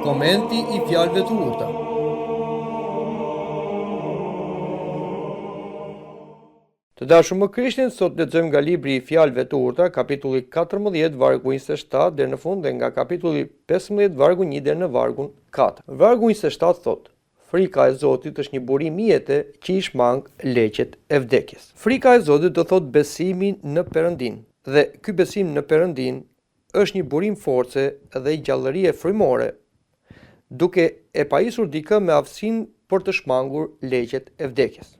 Komenti I fjalëve të urta. Të dashur më Krishtin, sot lexojmë nga libri I fjalëve të urta, kapitulli 14, vargu 27 deri në fund, dhe nga kapitulli 15, vargu 1 deri në vargun 4. Vargu 27 thotë: Frika e Zotit është një burim I jete që I shmang leqet e vdekjes. Frika e Zotit do thotë besimin në Perëndin, dhe ky besim në Perëndin është një burim force dhe gjallërie frymore, duke e pajisur dikë me aftësinë për të shmangur leqet e vdekjes.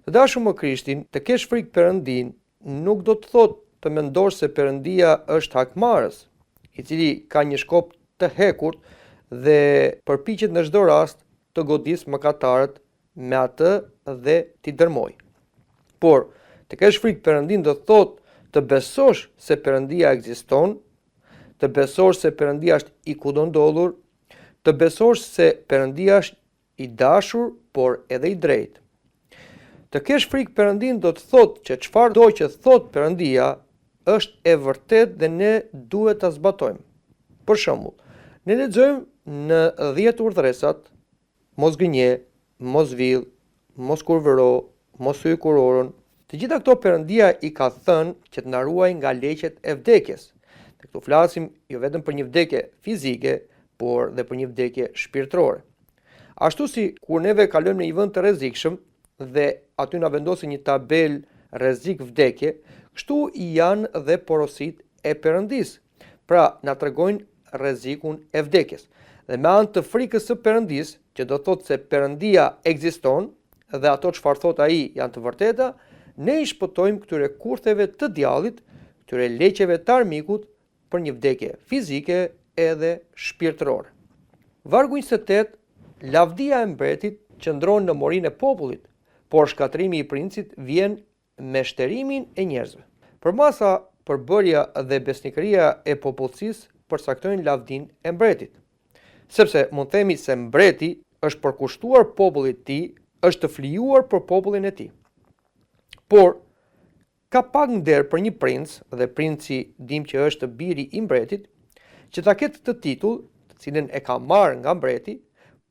Të dashur më Krishtin, të kesh frikë Perëndin nuk do të thotë të mendosh se Perëndia është hakmarrës, I cili ka një shkop të hekurt dhe përpiqet në çdo rast të godisë mëkatarët me atë dhe t'i dërmoj. Por, të kesh frikë Perëndin do të thotë të besosh se Perëndia ekziston, të besosh se Perëndia është I kudondodhur, të besosh se Perëndia është I dashur, por edhe I drejtë. Të kesh frikë Perëndin do të thotë që çfarëdo që thotë Perëndia është e vërtetë dhe ne duhet ta zbatojmë. Për shembull, ne lexojmë në 10 urdhëresat: mos gënje, mos vill, mos kurvëro, mos hyj kurorën. Të gjitha këto Perëndia I ka thënë që të na ruajë nga leqet e vdekjes. Ne këtu flasim jo vetëm për një vdekje fizike, por dhe për një vdekje shpirtërore. Ashtu si kur neve kalojmë në një vend të rrezikshëm dhe aty na vendosin një tabel rrezik vdekje, kështu janë dhe porositë e Perëndisë. Pra, na tregojnë rrezikun e vdekjes. Dhe me anë të frikës së Perëndisë, që do thotë se Perëndia ekziston dhe ato çfarë thot ai janë të vërteta, ne I shpëtojmë këtyre kurtheve të djallit, këtyre leqeve të armikut për një vdekje fizike edhe shpirtërore. Vargu 28, lavdia e mbretit qëndron në morinë e popullit, por shkatrimi I princit vjen me shterimin e njerëzve. Përmasa përbërja dhe besnikëria e popullsisë përcaktojnë lavdinë e mbretit. Sepse mund themi se mbreti është përkushtuar popullit të tij, është të flijuar për popullin e tij. Por ka pak nder për një princ, dhe princi dim që është biri I mbretit, që ta ketë të titull, të cilën e ka marrë nga mbreti,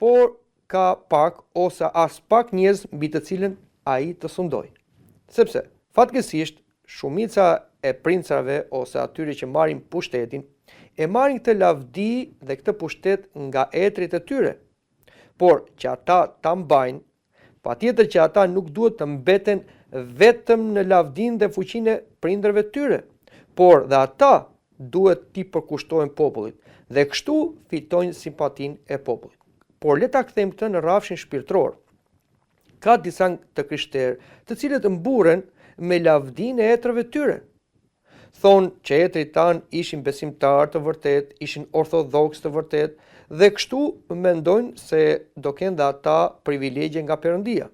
por ka pak ose as pak njerëz mbi të cilën ai të sundoj. Sepse, fatkeqësisht, shumica e princave ose atyre që marrin pushtetin, e marrin këtë lavdi dhe këtë pushtet nga etrit e tyre. Por që ata ta mbajnë, patjetër që ata nuk duhet të mbeten vetëm në lavdinë dhe fuqinë e prindërve të tyre, por dhe ata duhet t'i përkushtojnë popullit dhe kështu fitojnë simpatinë e popullit. Por le ta kthejmë këtë në rrafshin shpirtëror. Ka disa të krishterë të cilët mburren me lavdinë e etrave të tyre. Thonë që etrit tanë ishin besimtarë të vërtet, ishin ortodoks të vërtet, dhe kështu mendojnë se do kenë dhe ata privilegje nga Perëndia.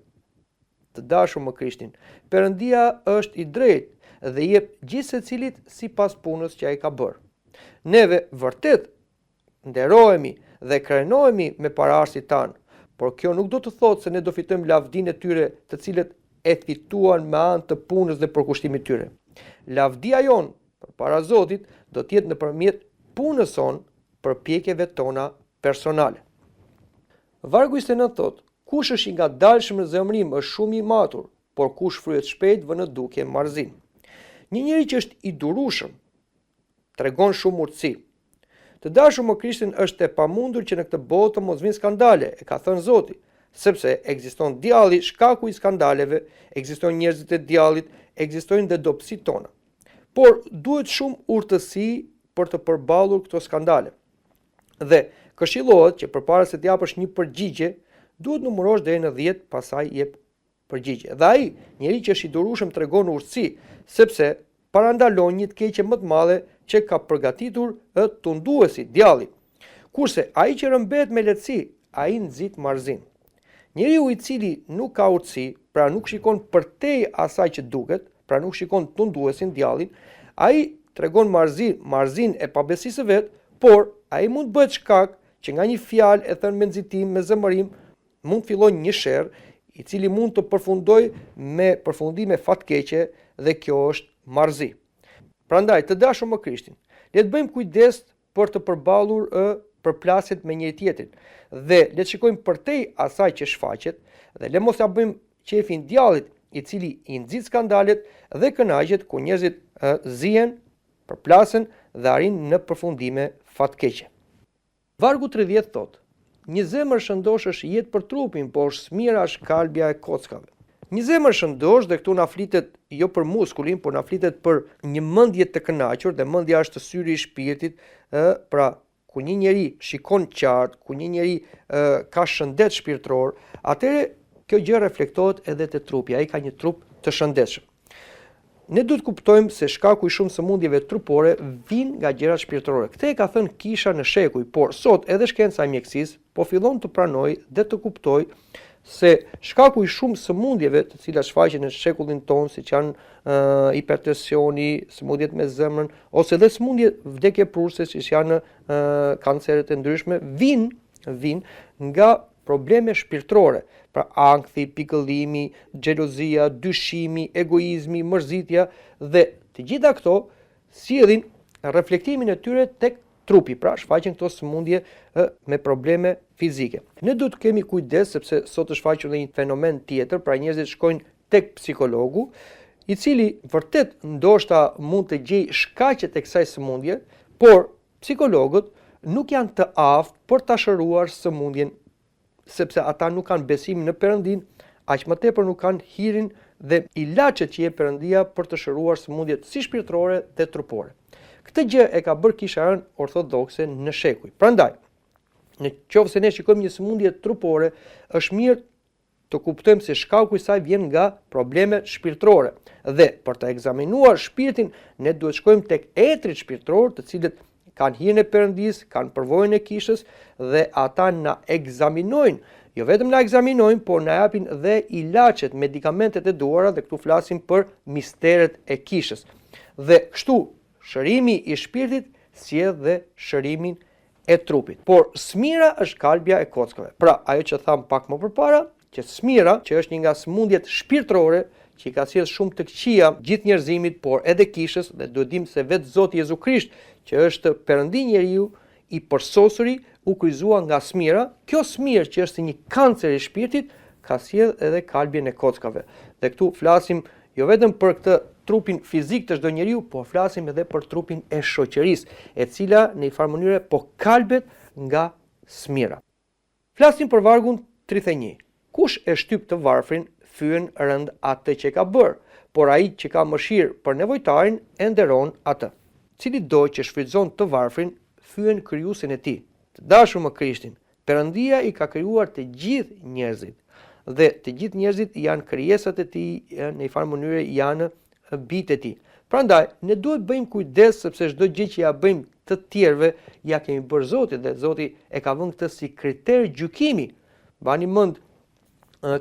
Të dashur më Krishtin, Perëndia është I drejtë dhe I jep gjithë secilit sipas punës që ai ka bërë. Neve vërtet nderohemi dhe krenohemi me paraardhësit tanë, por kjo nuk do të thotë se ne do fitojmë lavdinë e tyre, të cilët e fituan me anë të punës dhe përkushtimit të tyre. Lavdia jon përpara Zotit do të jetë nëpërmjet punës son, përpjekjeve tona personale. Vargu 29 thotë: Kush është I ngadalshëm në zemërim është shumë I matur, por kush fryhet shpejt vën në dukje marrëzim. Një njeri që është I durueshëm tregon shumë urtësi. Të dashur më Krishtin, është e pamundur që në këtë botë mos vinë skandale, e ka thënë Zoti, sepse ekziston djalli, shkaku I skandaleve, ekzistojnë njerëzit e djallit, ekzistojnë dhe dobësitë tona. Por duhet shumë urtësi për të përballur këto skandale. Dhe këshillohet që përpara se të japësh një përgjigje, duhet numërosh deri në 10, pastaj jep përgjigje. Dhe ai, njeri që është I durueshëm, tregon urtësi, sepse parandalon një të keqe më të madhe që ka përgatitur tunduesi, djalli. Kurse ai që rëmbet me lehtësi, ai nxit marrëzim. Njeriu I cili nuk ka urtësi, pra nuk shikon përtej asaj që duket, pra nuk shikon tunduesin, djallin, ai tregon marrëzinë e pabesisë së vet, por ai mund bëhet shkak që nga një fjalë e thënë me nxitim, me zemërim, mund fillojë një sherr I cili mund të përfundojë me përfundime fatkeqe, dhe kjo është marrëzi. Prandaj, të dashur më Krishtin, le të bëjmë kujdes për të përballur përplaset me njëri tjetrin. Dhe le të shikojmë përtej asaj që shfaqet dhe le mos ja bëjmë qefin djallit i cili i nxit skandalet dhe kënaqet ku njerëzit zihen, përplasen dhe arrin në përfundime fatkeqe. Vargu 30 thot: një zemër shëndosh është jetë për trupin, por smira është kalbja e kockave. Një zemër shëndosh, dhe këtu na flitet jo për muskulin, por na flitet për një mendje të kënaqur, dhe mendja është syri i shpirtit, pra ku një njeri shikon qartë, ku një njeri ka shëndet shpirtëror, atëherë kjo gjë reflektohet edhe te trupi, ai ka një trup të shëndetshëm. Ne duhet kuptojmë se shkaku i shumë sëmundjeve trupore vijnë nga gjërat shpirtërore. Këtë e ka thënë Kisha në shekuj, por sot edhe shkenca e mjekësisë po fillon të pranojë dhe të kuptojë se shkaku i shumë sëmundjeve të cilat shfaqen në shekullin tonë, siç janë hipertensioni, sëmundjet me zemrën, ose edhe sëmundje vdekje prurse, siç janë kanceret e ndryshme, vijnë nga probleme shpirtërore, pra ankthi, pikëllimi, xhelozia, dyshimi, egoizmi, mërzitja, dhe të gjitha këto sjellin reflektimin e tyre tek trupi, pra shfaqen këto sëmundje me probleme fizike. Ne duhet të kemi kujdes sepse sot është shfaqur edhe një fenomen tjetër, pra njerëzit shkojnë tek psikologu, i cili vërtet ndoshta mund të gjejë shkaqet e kësaj sëmundje, por psikologët nuk janë të aftë për ta shëruar sëmundjen, sepse ata nuk kanë besim në Perëndin, aq më tepër nuk kanë hirin dhe ilaçet që jep Perëndia për të shëruar sëmundjet si shpirtërore dhe trupore. Këtë gjë e ka bërë Kisha ortodokse në shekuj. Prandaj, në qoftë se ne shikojmë një sëmundje trupore, është mirë të kuptojmë se shkaku i saj vjen nga probleme shpirtërore. Dhe për të ekzaminuar shpirtin, ne duhet shkojmë tek etrit shpirtëror, të cilët kanë hirin e Perëndis, kanë përvojën e Kishës dhe ata na ekzaminojnë. Jo vetëm na ekzaminojnë, por na japin dhe ilaçet, medikamentet e duara, dhe këtu flasim për misteret e Kishës. Dhe kështu shërimi i shpirtit sjell dhe shërimin e trupit. Por smira është kalbja e kockave. Pra, ajo që tham pak më përpara, që smira, që është një nga sëmundjet shpirtërore, që i ka sjellë shumë të këqija gjithë njerëzimit, por edhe Kishës, dhe duhet dim se vetë Zoti Jezu Krisht, që është Perëndi i njeriu i përsosuri, u kryqëzua nga smira. Kjo smirë, që është një kancer i shpirtit, ka sjellë edhe kalbjen e kockave. Dhe këtu flasim jo vetëm për këtë trupin fizik të çdo njeriu, por flasim edhe për trupin e shoqërisë, e cila në një farë mënyre po kalbet nga smira. Flasim për vargun 31. Kush e shtyp të varfrin, fyen rënd atë që ka bërë, por ai që ka mëshirë për nevojtarin e nderon atë. Cili do që shfrytëzon të varfrin, fyen krijuesin e tij. Të dashur me Krishtin, Perëndia i ka krijuar të gjithë njerëzit, dhe të gjithë njerëzit janë krijesat e tij, në një farë mënyre janë bijtë e tij. Prandaj, ne duhet bëjmë kujdes, sepse çdo gjë që ja bëjmë të tjerëve, ja kemi bërë Zotit, dhe Zoti e ka vënë këtë si kriter gjykimi. Bani mend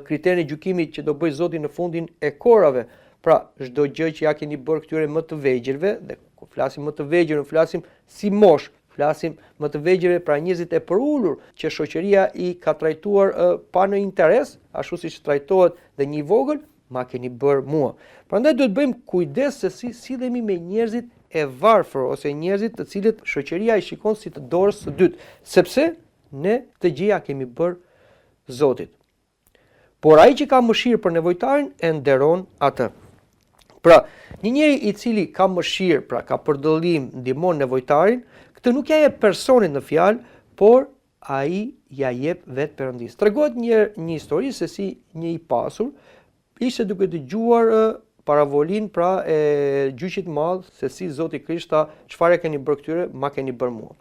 kriterin e gjykimit që do bëj Zoti në fundin e korave. Pra, çdo gjë që ja keni bërë këtyre më të vegjëlve, dhe kur flasim më të vegjël, nuk flasim si mosh, flasim më të vegjëlve, pra njerëzit e përulur që shoqëria i ka trajtuar pa në interes, ashtu siç trajtohet dhe një vogël, ma keni bërë mua. Prandaj duhet bëjmë kujdes se si sillemi me njerëzit e varfër ose njerëzit të cilët shoqëria i shikon si të dorës së dytë, sepse ne të gjëja kemi bërë Zotit. Por ai që ka mëshirë për nevojtarin e nderon atë. Pra, një njeri i cili ka mëshirë, pra ka përdëllim, ndihmon nevojtarin, këtë nuk ja jep personit në fjalë, por ai ja jep vetë Perëndis. Tregohet një histori se si një i pasur ishte duke dëgjuar paravolin, pra e gjyqit madh, se si Zoti Krisht tha, çfarë keni bërë këtyre, ma keni bërë mua.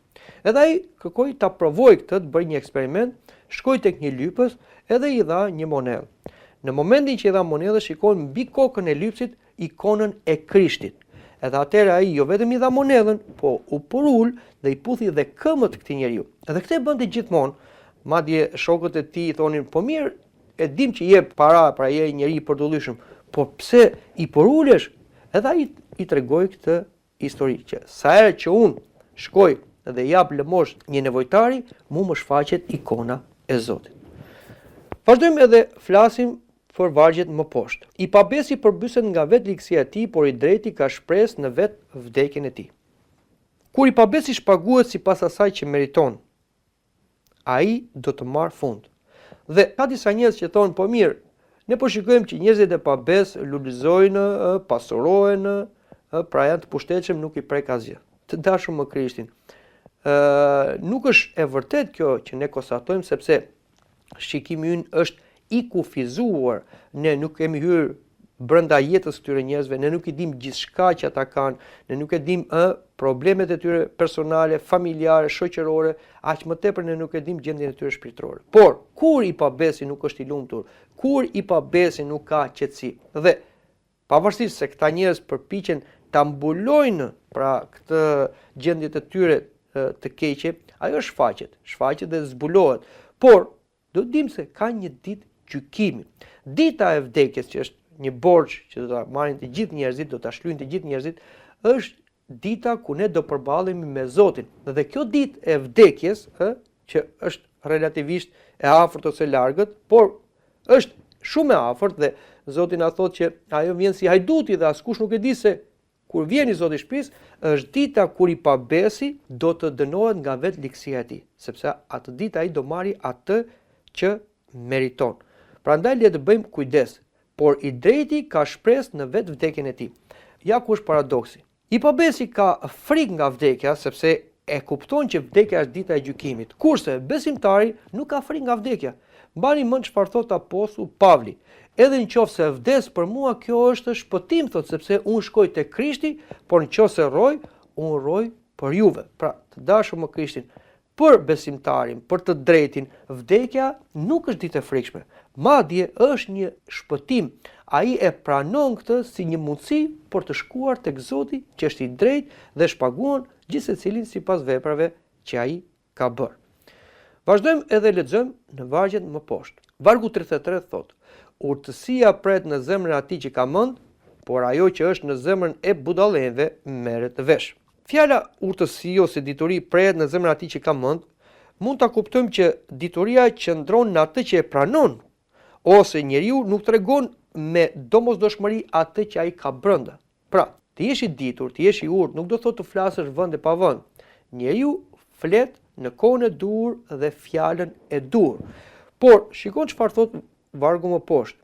Edhe ai kërkoi ta provojë këtë, të bëjë një eksperiment, shkoi tek një lypës edhe i dha një monedhë. Në momentin që i dha monedhën, shikoi mbi kokën e lypsit ikonën e Krishtit. Edhe atëherë ai jo vetëm i dha monedhën, po u porul dhe i puthi dhe këmbët këtij njeriu. Edhe këtë e bënte gjithmonë. Madje shokët e tij i thonin, po mirë, e dim që jep para, pra je njeri i përdullyeshëm, po pse i porulesh? Edhe ai i tregoi këtë histori që sa herë që unë shkoj dhe jap lëmosh një nevojtari, mu më shfaqet ikona e Zotit. Vazhdojmë edhe flasim për vargjet më poshtë. I pabesi përbyset nga vetë ligësia e tij, por i drejti ka shpresë në vetë vdekjen e tij. Kur i pabesi shpaguhet sipas asaj që meriton, ai do të marr fund. Dhe ka disa njerëz që thonë, po mirë, ne po shikojmë që njerëzit e pabes lulëzojnë, pasurohen, pra janë të pushtetshëm, nuk i prek asgjë. Të dashur më Krishtin, nuk është e vërtet kjo që ne konstatojmë, sepse shikimi ynë është i kufizuar, ne nuk kemi hyrë brenda jetës këtyre njerëzve, ne nuk i dim gjithçka që ata kanë, ne nuk e dim problemet e tyre personale, familjare, shoqërore, aq më tepër ne nuk e dim gjendjen e tyre shpirtërore. Por kur i pabesi nuk është i lumtur, kur i pabesi nuk ka qetësi. Dhe pavarësisht se këta njerëz përpiqen ta mbulojnë pra këtë gjendje të tyre të keqe, ajo shfaqet dhe zbulohet. Por do të dim se ka një ditë gjykimi. Dita e vdekjes, që është një borxh që do ta marrin të gjithë njerëzit, do ta shlyejnë të gjithë njerëzit, është dita ku ne do përballemi me Zotin. Dhe kjo ditë e vdekjes, që është relativisht e afërt ose largët, por është shumë e afërt dhe Zoti na thotë që ajo vjen si hajduti dhe askush nuk e di se kur vjen i Zoti shpis, është dita kur i pabesi do të dënohet nga vetë ligësia e tij, sepse atë ditë ai do marrë atë që meriton. Prandaj le të bëjmë kujdes, por i drejti ka shpresë në vetë vdekjen e tij. Ja ku është paradoksi. I pabesi ka frikë nga vdekja sepse e kupton që vdekja është dita e gjykimit, kurse besimtari nuk ka frikë nga vdekja. Mbani mend çfarë thot apostulli Pavli. Edhe nëse vdes për mua, kjo është shpëtim, thot, sepse unë shkoj te Krishti, por nëse rroj, unë rroj për juve. Pra, të dashur më Krishtin, për besimtarin, për të drejtin, vdekja nuk është ditë e frikshme. Madje është një shpëtim. Ai e pranon këtë si një mundësi për të shkuar tek Zoti, që është i drejtë dhe shpaguan gjithsecilin sipas veprave që ai ka bërë. Vazhdojmë edhe lexojmë në vargjet më poshtë. Vargu 33 thotë: urtësia pret në zemrën e atij që ka mend, por ajo që është në zemrën e budallenëve merret vesh. Fjala urtësi ose dituri pret në zemrën e atij që ka mend, mund ta kuptojmë që dituria qëndron në atë që e pranon, ose njeriu nuk tregon me domosdoshmëri atë që ai ka brenda. Pra, të jesh i ditur, të jesh i urtë, nuk do thotë të flasësh vend e pa vend. Njeriu flet në kohën e dur dhe fjalën e dur. Por shikon çfarë thot vargu më poshtë.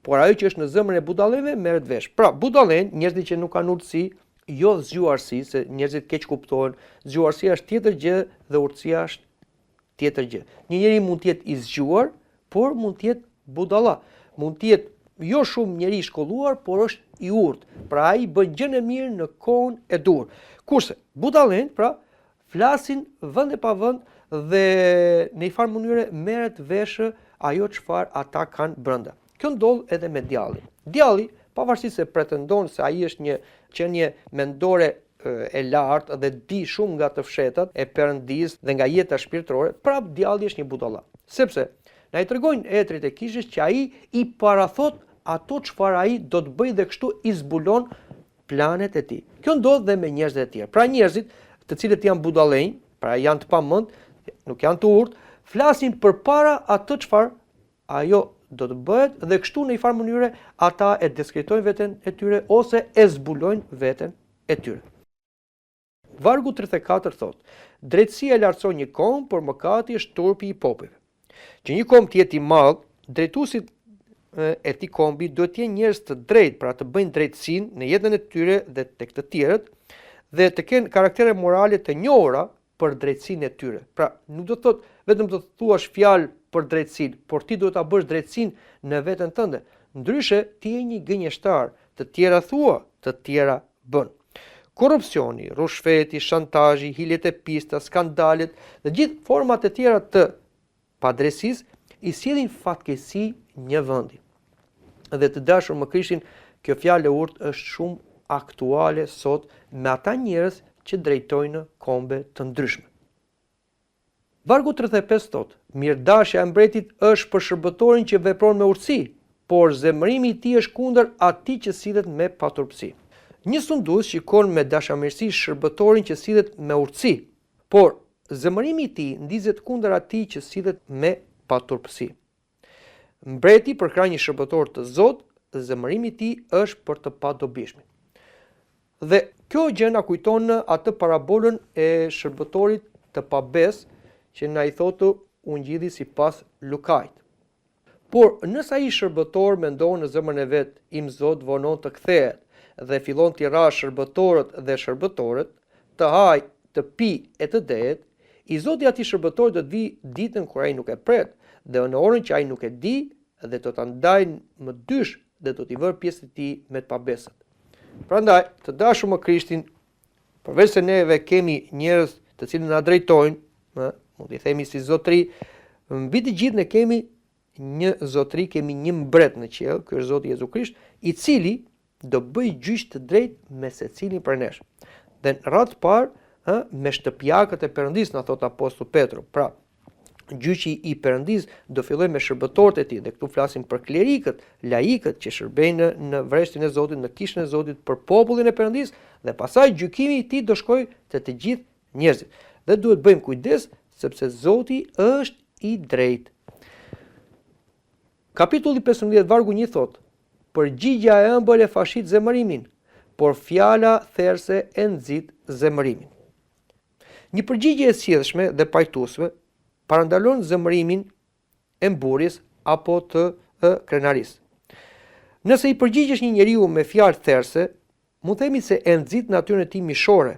Por ajo që është në zemrën e budallëve merret vesh. Pra, budallën, njerëzit që nuk kanë urtësi, jo zgjuarsi, se njerëzit keq kuptohen, zgjuarsia është tjetër gjë dhe urtësia është tjetër gjë. Një njeri mund të jetë i zgjuar, por mund të jetë budalla. Mund të jetë jo shumë njeri i shkolluar, por është i urtë. Pra ai bën gjën e mirë në kohën e dur. Kurse budallën, pra, flasin vend e pa vend dhe në një farë mënyre merret vesh ajo çfarë ata kanë brenda. Kjo ndodh edhe me djallin. Djalli, pavarësisht se pretendon se ai është një qenie mendore e lartë dhe di shumë nga të fshetat e Perëndis dhe nga jeta shpirtërore, prap djalli është një budalla. Sepse na i tregojnë etrit e kishës që ai i parathot ato çfarë ai do të bëjë dhe kështu i zbulon planet e tij. Kjo ndodh dhe me njerëzit e tjerë. Pra njerëzit të cilët janë budallënj, pra janë të pamend, nuk janë të urtë, flasin përpara atë çfarë ajo do të bëhet dhe kështu në një farë mënyre ata e deskritojnë veten e tyre ose e zbulojnë veten e tyre. Vargu 34 thotë: drejtësia lartëson një kom, por mëkati është turpi i popujve. Që një kom të jetë i madh, drejtuesit e tij kombi duhet të jenë njerëz të drejtë, pra të bëjnë drejtësinë në jetën e tyre dhe tek të tjerët, dhe të kenë karaktere morale të njohura për drejtësinë e tyre. Pra, nuk do të thotë vetëm të thuash fjalë për drejtësinë, por ti duhet ta bësh drejtësinë në veten tënde. Ndryshe ti je një gënjeshtar, të tjera thua, të tjera bën. Korrupsioni, rushfeti, shantazhi, hilet e pista, skandalet dhe gjithë format e tjera të padrejtisë i sjellin fatkeqësi një vendi. Dhe të dashur më Krishtin, kjo fjalë e urtë është shumë aktuale sot me ata njerëz që drejtojnë kombe të ndryshme. Vargu 35 thotë: mirëdashja e mbretit është për shërbëtorin që vepron me urtësi, por zemërimi i tij është kundër atij që sillet me paturpsi. Një sundues shikon me dashamirësi shërbëtorin që sillet me urtësi, por zemërimi i tij ndizet kundër atij që sillet me paturpsi. Mbreti përkrah një shërbëtor të Zot, zemërimi i tij është për të padobishmin. Dhe kjo gjë na kujton atë parabolën e shërbëtorit të pabes që na i thotë u ngjidhi sipas Lukait. Por nëse ai shërbëtor mendon në zemrën e vet, im Zot vonon të kthehet dhe fillon t'i ra shërbëtorët dhe shërbëtorët, të haj, të pi e të dehet, i Zoti atij shërbëtor do të vi ditën kur ai nuk e pret, dhe në orën që ai nuk e di, dhe do ta ndajnë më dysh dhe do t'i vërë pjesën e tij me të pabesët. Prandaj, të dashur me Krishtin, përveç se neve kemi njerëz të cilët na drejtojnë, mund t'i themi si zotëri, mbi të gjithë ne kemi një zotëri, kemi një mbret në qiell, ky është Zoti Jezu Krisht, i cili do bëj gjyq të drejtë me secilin për nesh. Dhe në radhë parë, me shtëpiakët e Perëndis, na thot apostulli Petru. Pra, gjyqi i Perëndis do fillojë me shërbëtorët e tij, dhe këtu flasim për klerikët, laikët që shërbejnë në vreshtin e Zotit, në kishën e Zotit, për popullin e Perëndis, dhe pastaj gjykimi i tij do shkojë te të gjithë njerëzit. Dhe duhet bëjmë kujdes sepse Zoti është i drejtë. Kapitulli 15 vargu 1 thot: përgjigja e ëmbël e fashit zemërimin, por fjala therse e nxit zemërimin. Një përgjigje e sjellshme dhe pajtuesme parandalon zemërimin e mburjes apo të krenarisë. Nëse i përgjigjesh një njeriu me fjalë therse, mund themi se e nxit natyrën e tij mishore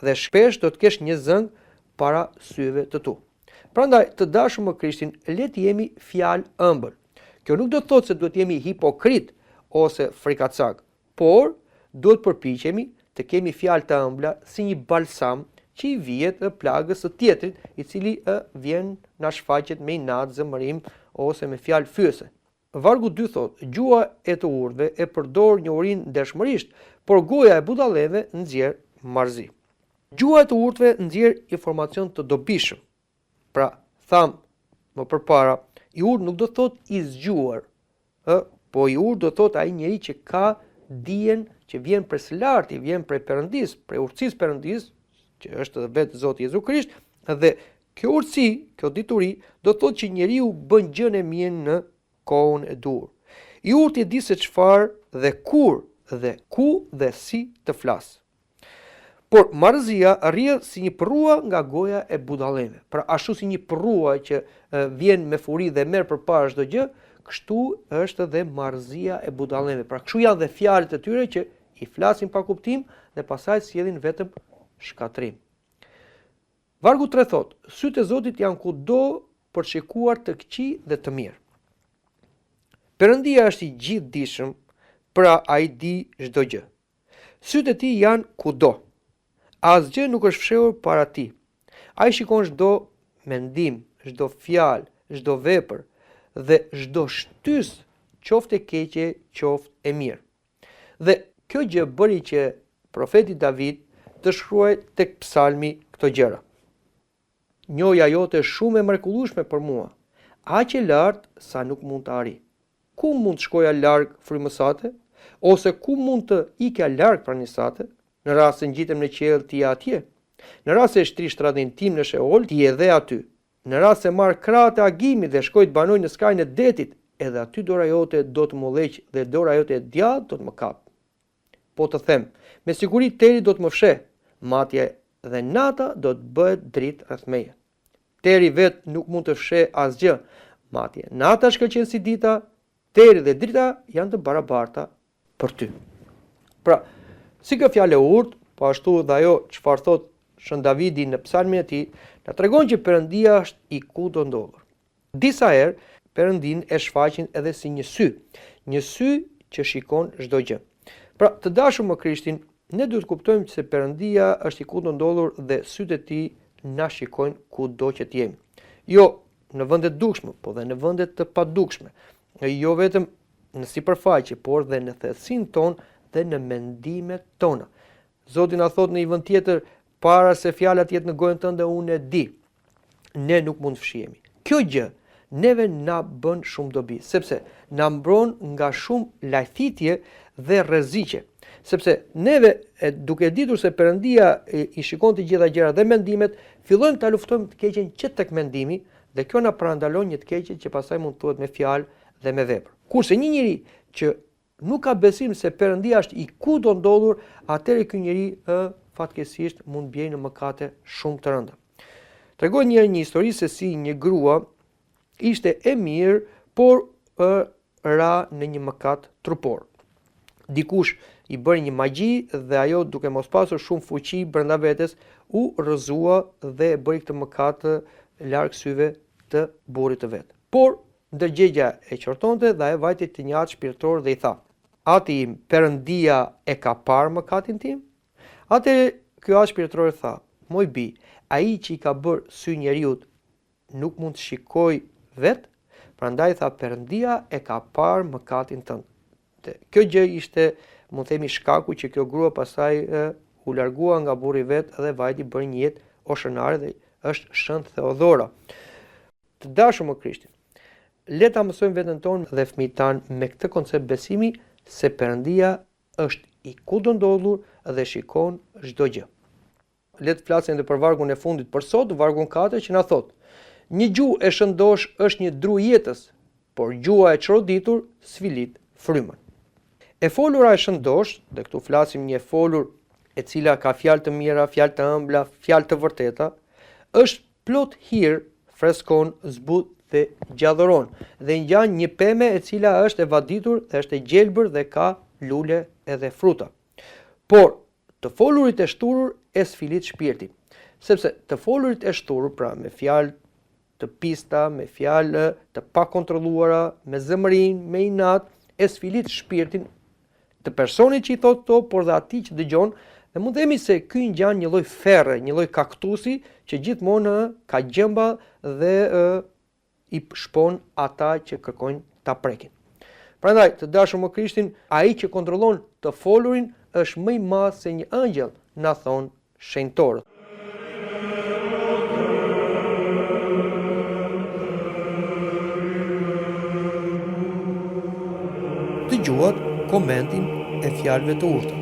dhe shpesh do të kesh një zëng para syve të tu. Prandaj, të dashur me Krishtin, le të jemi fjalë ëmbël. Kjo nuk do të thotë se duhet jemi hipokrit ose frikacak, por duhet përpiqemi të kemi fjalë të ëmbla si një balsam që i vihet plagës së tjetrit, i cili vjen na shfaqet me inat, zemërim ose me fjalë fyese. Vargu 2 thot: gjua e të urdhve e përdor njohurin ndershmërisht, por goja e budallëve nxjerr marrëzi. Gjua e të urdhve nxjerr informacion të dobishëm. Pra, tham më përpara, i urdh nuk do të thot i zgjuar, po i urdh do të thot ai njeri që ka dijen që vjen prej së larti, vjen prej Perëndis, prej urtësisë Perëndis, që është vetë Zoti Jezu Krisht, dhe kjo urtësi, kjo dituri, do të thotë që njeriu bën gjën e mirë në kohën e dur. I urti e di se çfarë dhe kur dhe ku dhe si të flas. Por marrëzia rrjedh si një prrua nga goja e budallëve. Pra ashtu si një prrua që vjen me furi dhe merr përpara çdo gjë, kështu është edhe marrëzia e budallëve. Pra kështu janë dhe fjalët e tyre që i flasin pa kuptim dhe pastaj sjellin vetëm shkatrim. Vargu 3 thot: sytë e Zotit janë kudo për shikuar të këqij dhe të mirë. Perëndia është i gjithdijshëm, pra ai di çdo gjë. Sytë e tij janë kudo. Asgjë nuk është fshehur para tij. Ai shikon çdo mendim, çdo fjalë, çdo vepër dhe çdo shtys, qoftë e keqe, qoftë e mirë. Dhe kjo gjë bëri që profeti David të shkruaj tek psalmi këto gjëra. Njohja jote është shumë e mrekullueshme për mua, aq e lartë sa nuk mund të arri. Ku mund të shkoja larg frymësate, ose ku mund të ikja larg pranisate? Në rast se ngjitem në qiell, ti je atje. Në rast se shtri shtratin tim në Sheol, ti je edhe aty. Në rast se marr krahët e agimit dhe shkoj të banoj në skajin e detit, edhe aty dora jote do të më lëq dhe dora jote e djathtë do të më kap. Po të them, me siguri teri do të më fsheh, matje dhe nata do të bëhet dritë rreth meje. Teri vet nuk mund të fsheh asgjë, matje nata shkëlqen si dita, teri dhe drita janë të barabarta për ty. Pra, si kjo fjalë e urtë, po ashtu dhe ajo çfarë thot Shën Davidi në psalmin e tij, na tregon që Perëndia është i kudo ndodhur. Disa herë Perëndin e shfaqin edhe si një sy që shikon çdo gjë. Pra, të dashur me Krishtin, ne duhet kuptojmë se Perëndia është i kudo ndodhur dhe sytë e tij na shikojnë kudo që të jemi. Jo në vende të dukshme, po dhe në vende të padukshme. Jo vetëm në sipërfaqe, por dhe në thellësinë tonë dhe në mendimet tona. Zoti na thot në një vend tjetër: para se fjalat jetë në gojën tënde, unë e di. Ne nuk mund të fshihemi. Kjo gjë neve na bën shumë dobi, sepse na mbron nga shumë lajthitje dhe rreziqe. Sepse neve, duke ditur se Perëndia i shikon të gjitha gjërat dhe mendimet, fillojmë ta luftojmë të keqen që tek mendimi, dhe kjo na parandalon një të keqe që pastaj mund thuhet me fjalë dhe me vepër. Kurse një njeri që nuk ka besim se Perëndia është i kudo ndodhur, atëherë ky njeri fatkeqësisht mund bjerë në mëkate shumë të rënda. Tregoj një histori se si një grua ishte e mirë, por ra në një mëkat trupor. Dikush i bëri një magji dhe ajo, duke mos pasur shumë fuqi brenda vetes, u rrëzua dhe e bëri këtë mëkat larg syve të burrit të vet. Por ndërgjegja e qortonte dhe ajo vajti të një atë shpirtëror dhe i tha: "Ati im, Perëndia e ka parë mëkatin tim?" Atë ky atë shpirtëror tha: "Moj bi, ai që i ka bërë sy njeriut nuk mund të shikoj vet?" Prandaj tha: "Perëndia e ka parë mëkatin tënd." Kjo gjë ishte, mund themi, shkaku që kjo grua pastaj u largua nga burri vet dhe vajti bëri një jetë oshënare dhe është Shënt Theodora. Të dashur me Krishtin, le ta mësojmë veten tonë dhe fëmijët tanë me këtë koncept besimi se Perëndia është i kudo ndodhur dhe shikon çdo gjë. Le të flasim edhe për vargun e fundit për sot, vargun 4 që na thot: "Një gjuhë e shëndosh është një dru jetës, por gjuha e çroditur sfilit frymën." E folura e shëndosh, dhe këtu flasim një folur e cila ka fjalë të mira, fjalë të ëmbla, fjalë të vërteta, është plot hir, freskon, zbut dhe gjallëron, dhe ngjan një pemë e cila është e vaditur dhe është e gjelbër dhe ka lule edhe fruta. Por të folurit e shturur e sfilit shpirtin, sepse të folurit e shturur, pra me fjalë të pista, me fjalë të pakontrolluara, me zemërinë, me inat, e sfilit shpirtin të personit që i thot to, por dhe atij që dëgjon, dhe mund themi se ky ngjan një lloj ferre, një lloj kaktusi që gjithmonë ka gjëmba dhe i shpon ata që kërkojnë ta prekin. Prandaj, të dashur me Krishtin, ai që kontrollon të folurin është më i madh se një angjëll, na thon shenjtorët. Dëgjuat komentin e fjalëve të urta.